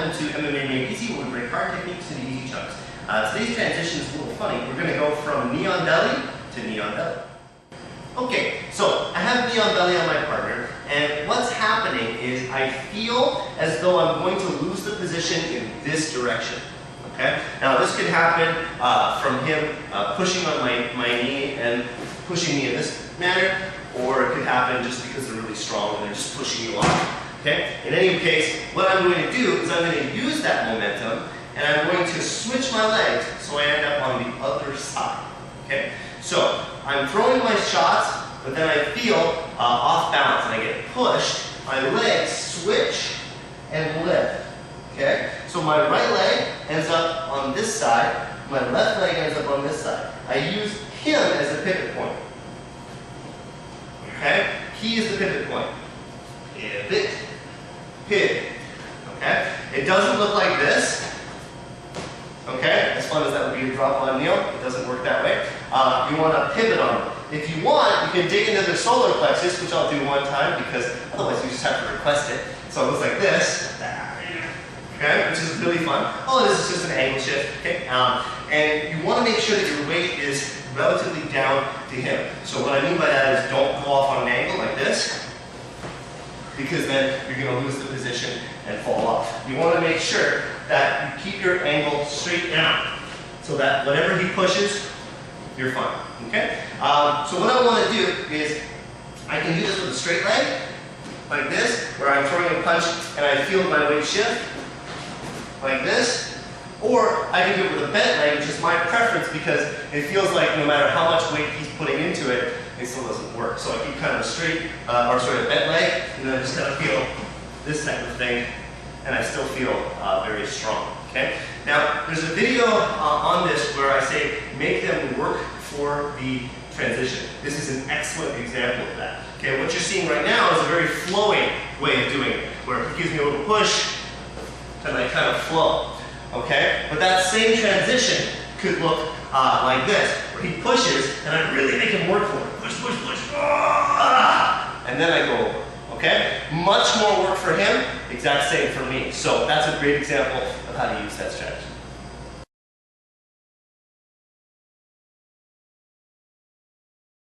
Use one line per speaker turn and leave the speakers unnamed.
welcome to MMA Made Easy, where we break hard techniques into easy chunks. Today's transition is a little funny. We're going to go from knee on belly to knee on belly. Okay, so I have knee on belly on my partner, and what's happening is I feel as though I'm going to lose the position in this direction. Okay? Now this could happen from him pushing on my knee and pushing me in this manner, or it could happen just because they're really strong and they're just pushing you off. Okay? In any case, what I'm going to do is I'm going to use that momentum and I'm going to switch my legs so I end up on the other side. Okay? So I'm throwing my shots, but then I feel off balance and I get pushed. My legs switch and lift. Okay? So my right leg ends up on this side, my left leg ends up on this side. I use him as a pivot point. Okay? He is the pivot point. Pivot, pivot. Okay? It doesn't look like this. Okay? As fun as that would be to drop on kneel, it doesn't work that way. You want to pivot on it. If you want, you can dig into the solar plexus, which I'll do one time because otherwise you just have to request it. So it looks like this. Okay? Which is really fun. All it is just an angle shift. Okay? And you want to make sure that your weight is relatively down to him. So what I mean by that is don't go off on an angle like this, because then you're going to lose the position and fall off. You want to make sure that you keep your angle straight down so that whatever he pushes, you're fine. Okay? So what I want to do is I can do this with a straight leg, like this, where I'm throwing a punch and I feel my weight shift, like this. Or I can do it with a bent leg, which is my preference because it feels like no matter how much weight he's putting into it, it still doesn't work. So I keep kind of a straight, a bent leg, and then I just kind of feel this type of thing, and I still feel very strong. Okay? Now, there's a video on this where I say make them work for the transition. This is an excellent example of that. Okay? What you're seeing right now is a very flowing way of doing it, where he gives me a little push, and I kind of flow. Okay? But that same transition could look like this, where he pushes, and I really make him work for it. Push, push, push. And then I go over. Okay? Much more work for him, exact same for me. So that's a great example of how to use that strategy.